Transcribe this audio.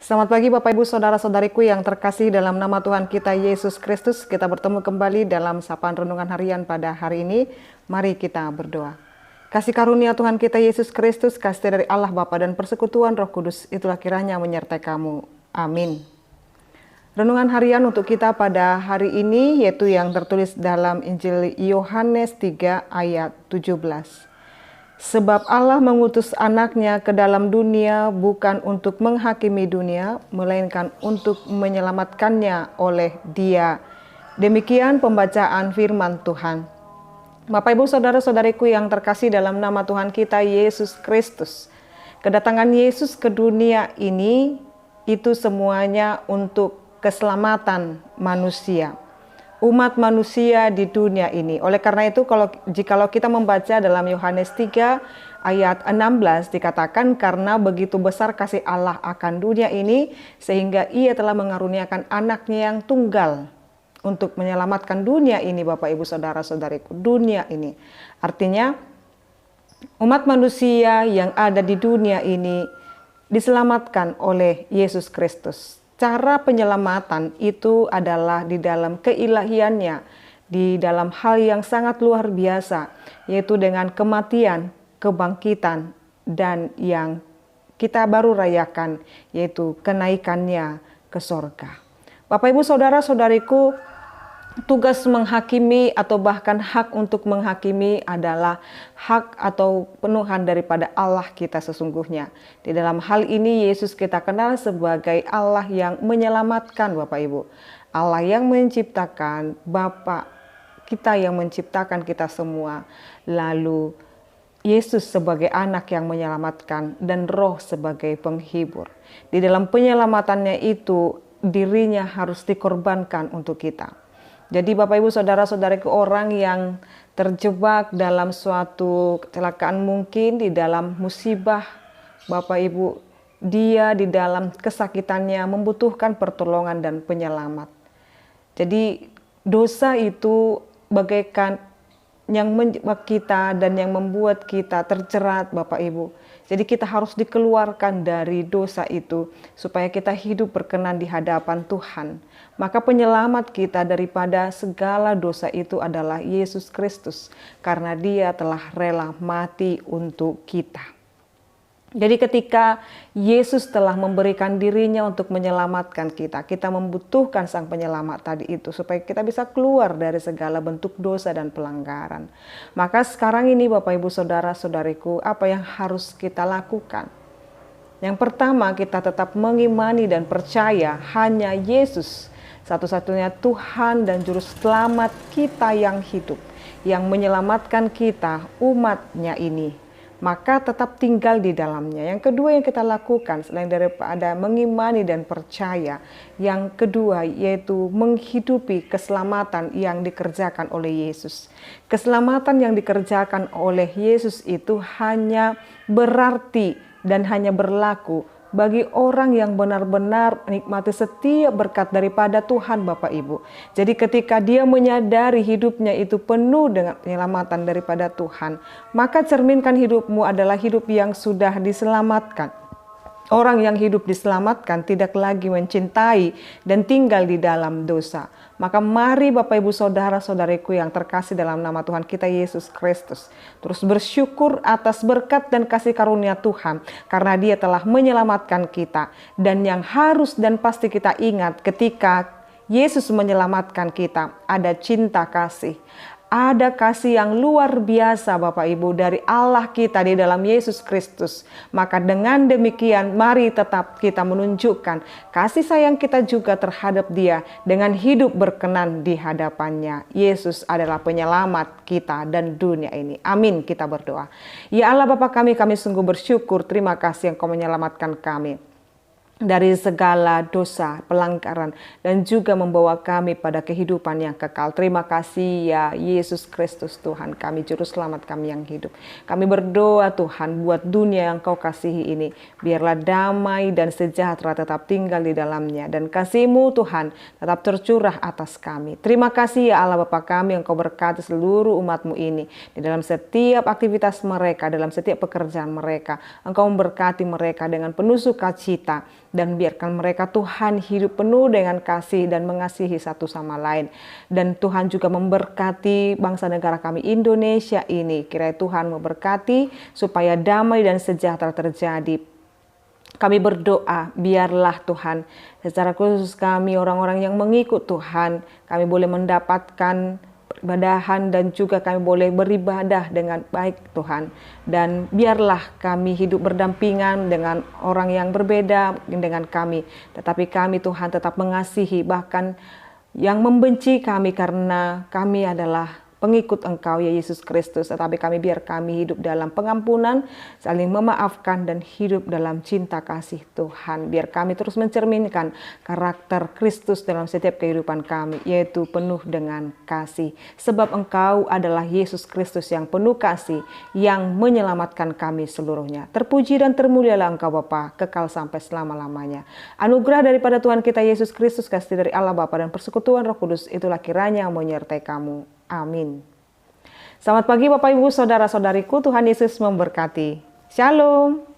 Selamat pagi Bapak Ibu Saudara-saudariku yang terkasih dalam nama Tuhan kita Yesus Kristus. Kita bertemu kembali dalam sapaan renungan harian pada hari ini. Mari kita berdoa. Kasih karunia Tuhan kita Yesus Kristus, kasih dari Allah Bapa dan persekutuan Roh Kudus, itulah kiranya menyertai kamu. Amin. Renungan harian untuk kita pada hari ini yaitu yang tertulis dalam Injil Yohanes 3 ayat 17. Sebab Allah mengutus anaknya ke dalam dunia bukan untuk menghakimi dunia, melainkan untuk menyelamatkannya oleh Dia. Demikian pembacaan firman Tuhan. Bapak Ibu Saudara-saudariku yang terkasih dalam nama Tuhan kita Yesus Kristus. Kedatangan Yesus ke dunia ini itu semuanya untuk keselamatan manusia. Umat manusia di dunia ini. Oleh karena itu jikalau kita membaca dalam Yohanes 3 ayat 16 dikatakan karena begitu besar kasih Allah akan dunia ini sehingga Ia telah mengaruniakan anaknya yang tunggal untuk menyelamatkan dunia ini. Bapak Ibu Saudara-saudariku, dunia ini artinya umat manusia yang ada di dunia ini diselamatkan oleh Yesus Kristus. Cara penyelamatan itu adalah di dalam keilahiannya, di dalam hal yang sangat luar biasa, yaitu dengan kematian, kebangkitan, dan yang kita baru rayakan, yaitu kenaikannya ke sorga. Bapak Ibu Saudara-saudariku, tugas menghakimi atau bahkan hak untuk menghakimi adalah hak atau penuhan daripada Allah kita sesungguhnya. Di dalam hal ini Yesus kita kenal sebagai Allah yang menyelamatkan Bapak Ibu. Allah yang menciptakan, Bapa kita yang menciptakan kita semua. Lalu Yesus sebagai anak yang menyelamatkan dan Roh sebagai penghibur. Di dalam penyelamatannya itu dirinya harus dikorbankan untuk kita. Jadi Bapak Ibu Saudara-saudariku, orang yang terjebak dalam suatu kecelakaan mungkin di dalam musibah, Bapak Ibu, dia di dalam kesakitannya membutuhkan pertolongan dan penyelamat. Jadi dosa itu bagaikan yang menjebak kita dan yang membuat kita terjerat Bapak Ibu. Jadi kita harus dikeluarkan dari dosa itu supaya kita hidup berkenan di hadapan Tuhan. Maka penyelamat kita daripada segala dosa itu adalah Yesus Kristus. Karena Dia telah rela mati untuk kita. Jadi ketika Yesus telah memberikan dirinya untuk menyelamatkan kita, kita membutuhkan sang penyelamat tadi itu supaya kita bisa keluar dari segala bentuk dosa dan pelanggaran. Maka sekarang ini Bapak Ibu Saudara-saudariku, apa yang harus kita lakukan? Yang pertama, kita tetap mengimani dan percaya hanya Yesus, satu-satunya Tuhan dan Juru Selamat kita yang hidup, yang menyelamatkan kita, umatnya ini. Maka tetap tinggal di dalamnya. Yang kedua yang kita lakukan selain daripada mengimani dan percaya, yang kedua yaitu menghidupi keselamatan yang dikerjakan oleh Yesus. Keselamatan yang dikerjakan oleh Yesus itu hanya berarti dan hanya berlaku bagi orang yang benar-benar menikmati setiap berkat daripada Tuhan Bapak Ibu. Jadi ketika dia menyadari hidupnya itu penuh dengan penyelamatan daripada Tuhan, maka cerminkan hidupmu adalah hidup yang sudah diselamatkan. Orang yang hidup diselamatkan tidak lagi mencintai dan tinggal di dalam dosa. Maka mari Bapak Ibu Saudara-saudariku yang terkasih dalam nama Tuhan kita Yesus Kristus, terus bersyukur atas berkat dan kasih karunia Tuhan karena Dia telah menyelamatkan kita. Dan yang harus dan pasti kita ingat ketika Yesus menyelamatkan kita, ada cinta kasih. Ada kasih yang luar biasa Bapak Ibu dari Allah kita di dalam Yesus Kristus. Maka dengan demikian mari tetap kita menunjukkan kasih sayang kita juga terhadap Dia dengan hidup berkenan di hadapannya. Yesus adalah penyelamat kita dan dunia ini. Amin, kita berdoa. Ya Allah Bapa kami sungguh bersyukur, terima kasih Engkau menyelamatkan kami dari segala dosa, pelanggaran, dan juga membawa kami pada kehidupan yang kekal. Terima kasih ya Yesus Kristus Tuhan kami, Juru Selamat kami yang hidup. Kami berdoa Tuhan buat dunia yang Kau kasihi ini. Biarlah damai dan sejahtera tetap tinggal di dalamnya. Dan kasih-Mu Tuhan tetap tercurah atas kami. Terima kasih ya Allah Bapa kami yang Kau berkati seluruh umat-Mu ini. Di dalam setiap aktivitas mereka, dalam setiap pekerjaan mereka. Engkau memberkati mereka dengan penuh sukacita. Dan biarkan mereka Tuhan hidup penuh dengan kasih dan mengasihi satu sama lain. Dan Tuhan juga memberkati bangsa negara kami Indonesia ini. Kiranya Tuhan memberkati supaya damai dan sejahtera terjadi. Kami berdoa, biarlah Tuhan, secara khusus kami orang-orang yang mengikut Tuhan, kami boleh mendapatkan peribadahan dan juga kami boleh beribadah dengan baik Tuhan. Dan biarlah kami hidup berdampingan dengan orang yang berbeda dengan kami. Tetapi kami Tuhan tetap mengasihi bahkan yang membenci kami karena kami adalah pengikut Engkau ya Yesus Kristus. Tetapi biar kami hidup dalam pengampunan, saling memaafkan dan hidup dalam cinta kasih Tuhan. Biar kami terus mencerminkan karakter Kristus dalam setiap kehidupan kami, yaitu penuh dengan kasih. Sebab Engkau adalah Yesus Kristus yang penuh kasih, yang menyelamatkan kami seluruhnya. Terpuji dan termulialah Engkau Bapa, kekal sampai selama-lamanya. Anugerah daripada Tuhan kita Yesus Kristus, kasih dari Allah Bapa dan persekutuan Roh Kudus, itulah kiranya menyertai kamu. Amin. Selamat pagi Bapak Ibu Saudara-saudariku, Tuhan Yesus memberkati. Shalom.